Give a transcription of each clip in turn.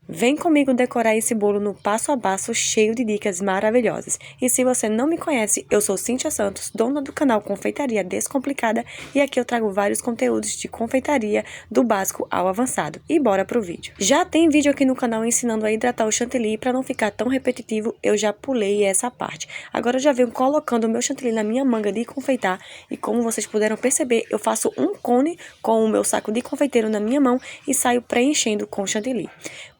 Vem comigo decorar esse bolo no passo a passo cheio de dicas maravilhosas. E se você não me conhece, eu sou Cíntia Santos, dona do canal Confeitaria Descomplicada, e aqui eu trago vários conteúdos de confeitaria do básico ao avançado. E bora pro vídeo. Já tem vídeo aqui no canal ensinando a hidratar o chantilly, e para não ficar tão repetitivo, eu já pulei essa parte. Agora eu já venho colocando o meu chantilly na minha manga de confeitar, e como vocês puderam perceber, eu faço um cone com o meu saco de confeiteiro na minha mão e saio preenchendo com chantilly.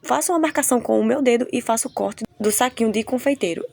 Faço uma marcação com o meu dedo e faço o corte do saquinho de confeiteiro.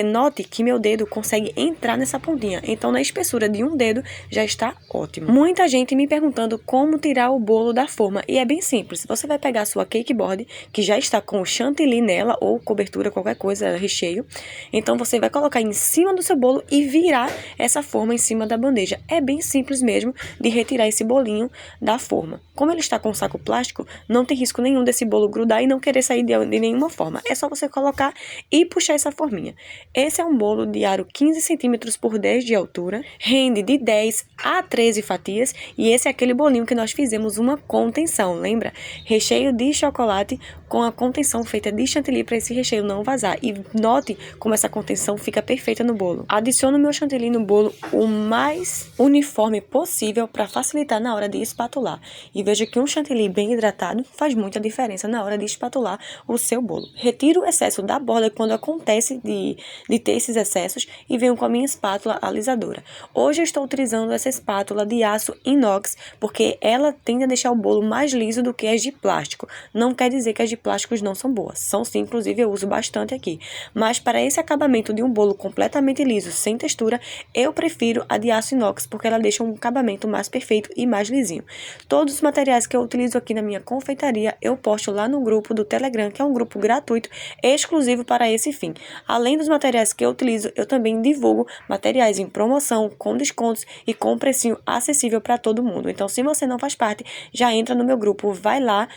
Note que meu dedo consegue entrar nessa pontinha, então na espessura de um dedo já está ótimo. Muita gente me perguntando como tirar o bolo da forma, e é bem simples. Você vai pegar a sua cake board, que já está com chantilly nela, ou cobertura, qualquer coisa, recheio. Então você vai colocar em cima do seu bolo e virar essa forma em cima da bandeja. É bem simples mesmo de retirar esse bolinho da forma. Como ele está com um saco plástico, não tem risco nenhum desse bolo grudar e não querer sair de nenhuma forma. É só você colocar e puxar essa forminha. Esse é um bolo de aro 15 cm por 10 de altura, rende de 10 a 13 fatias, e esse é aquele bolinho que nós fizemos uma contenção, lembra? Recheio de chocolate com a contenção feita de chantilly para esse recheio não vazar. E note como essa contenção fica perfeita no bolo. Adiciono meu chantilly no bolo o mais uniforme possível para facilitar na hora de espatular. E veja que um chantilly bem hidratado faz muita diferença na hora de espatular o seu bolo. Retiro o excesso da borda quando acontece de ter esses excessos e venho com a minha espátula alisadora. Hoje eu estou utilizando essa espátula de aço inox porque ela tende a deixar o bolo mais liso do que as de plástico. Não quer dizer que as de plásticos não são boas. São sim, inclusive eu uso bastante aqui. Mas para esse acabamento de um bolo completamente liso, sem textura, eu prefiro a de aço inox porque ela deixa um acabamento mais perfeito e mais lisinho. Todos os materiais que eu utilizo aqui na minha confeitaria, eu posto lá no grupo do Telegram, que é um grupo gratuito, exclusivo para esse fim. Além dos materiais que eu utilizo, eu também divulgo materiais em promoção, com descontos e com precinho acessível para todo mundo. Então, se você não faz parte, já entra no meu grupo, vai lá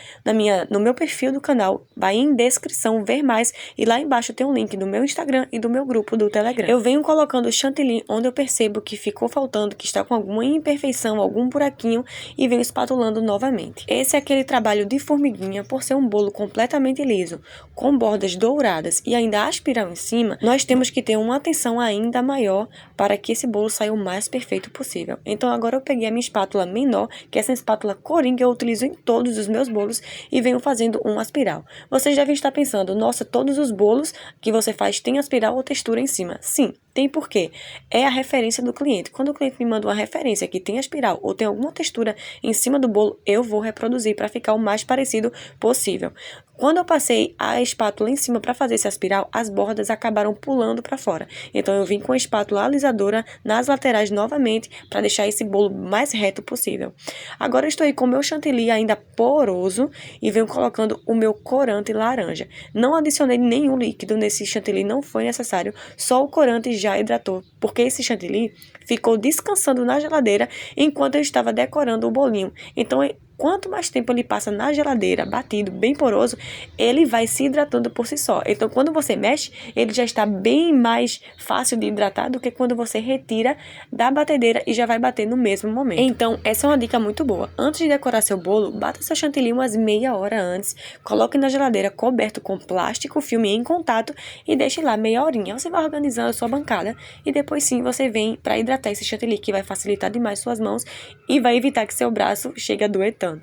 no meu perfil do canal, vai em descrição, ver mais, e lá embaixo tem um link do meu Instagram e do meu grupo do Telegram. Eu venho colocando o chantilly onde eu percebo que ficou faltando, que está com alguma imperfeição, algum buraquinho, e venho espatulando novamente. Esse é aquele trabalho de formiguinha. Por ser um bolo completamente liso, com bordas douradas e ainda aspiral em cima, nós temos que ter uma atenção ainda maior para que esse bolo saia o mais perfeito possível. Então agora eu peguei a minha espátula menor, que é essa espátula Coringa que eu utilizo em todos os meus bolos, e venho fazendo um aspiral. Vocês devem estar pensando, nossa, todos os bolos que você faz tem aspiral ou textura em cima. Sim, tem porquê. É a referência do cliente. Quando o cliente me manda uma referência que tem aspiral ou tem alguma textura em cima do bolo, eu vou reproduzir para ficar o mais parecido possível. Quando eu passei a espátula em cima para fazer esse aspiral, as bordas acabaram pulando para fora. Então eu vim com a espátula alisadora nas laterais novamente para deixar esse bolo mais reto possível. Agora eu estou aí com o meu chantilly ainda poroso e venho colocando o meu corante laranja. Não adicionei nenhum líquido nesse chantilly, não foi necessário, só o corante já hidratou, porque esse chantilly ficou descansando na geladeira enquanto eu estava decorando o bolinho. Então, quanto mais tempo ele passa na geladeira, batido, bem poroso, ele vai se hidratando por si só. Então, quando você mexe, ele já está bem mais fácil de hidratar do que quando você retira da batedeira e já vai bater no mesmo momento. Então, essa é uma dica muito boa. Antes de decorar seu bolo, bata seu chantilly umas meia hora antes, coloque na geladeira coberto com plástico, filme em contato e deixe lá meia horinha. Você vai organizando a sua bancada e depois sim você vem para hidratar esse chantilly, que vai facilitar demais suas mãos e vai evitar que seu braço chegue a doer tanto.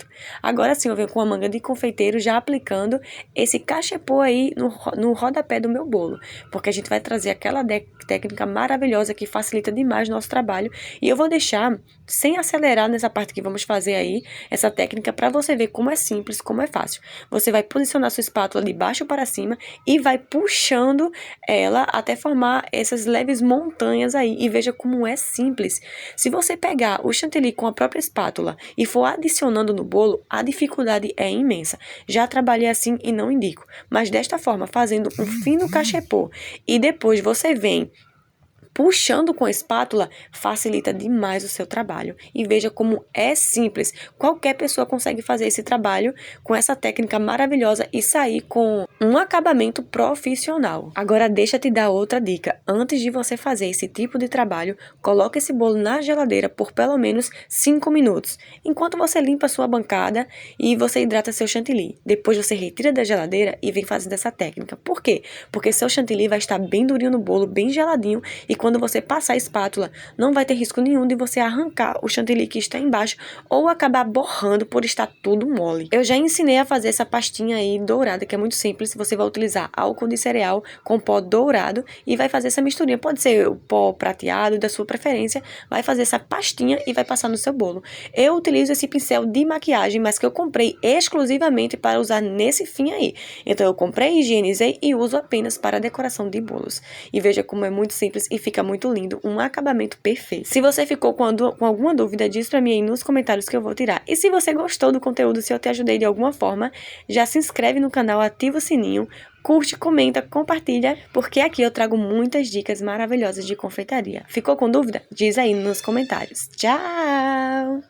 Agora sim eu venho com a manga de confeiteiro já aplicando esse cachepô aí no rodapé do meu bolo, porque a gente vai trazer aquela técnica maravilhosa que facilita demais o nosso trabalho, e eu vou deixar sem acelerar nessa parte que vamos fazer aí, essa técnica, para você ver como é simples, como é fácil. Você vai posicionar sua espátula de baixo para cima e vai puxando ela até formar essas leves montanhas aí, e veja como é simples. Se você pegar o chantilly com a própria espátula e for adicionando no bolo, a dificuldade é imensa. Já trabalhei assim e não indico, mas desta forma, fazendo um fino cachepô e depois você vem puxando com a espátula facilita demais o seu trabalho. E veja como é simples. Qualquer pessoa consegue fazer esse trabalho com essa técnica maravilhosa e sair com um acabamento profissional. Agora deixa eu te dar outra dica. Antes de você fazer esse tipo de trabalho, coloque esse bolo na geladeira por pelo menos 5 minutos, enquanto você limpa a sua bancada e você hidrata seu chantilly. Depois você retira da geladeira e vem fazendo essa técnica. Por quê? Porque seu chantilly vai estar bem durinho no bolo, bem geladinho, e quando você passar a espátula, não vai ter risco nenhum de você arrancar o chantilly que está embaixo ou acabar borrando por estar tudo mole. Eu já ensinei a fazer essa pastinha aí dourada, que é muito simples. Você vai utilizar álcool de cereal com pó dourado e vai fazer essa misturinha. Pode ser o pó prateado da sua preferência. Vai fazer essa pastinha e vai passar no seu bolo. Eu utilizo esse pincel de maquiagem, mas que eu comprei exclusivamente para usar nesse fim aí. Então eu comprei, higienizei e uso apenas para decoração de bolos. E veja como é muito simples e fica muito lindo, um acabamento perfeito. Se você ficou com alguma dúvida, diz pra mim aí nos comentários que eu vou tirar. E se você gostou do conteúdo, se eu te ajudei de alguma forma, já se inscreve no canal, ativa o sininho, curte, comenta, compartilha, porque aqui eu trago muitas dicas maravilhosas de confeitaria. Ficou com dúvida? Diz aí nos comentários. Tchau!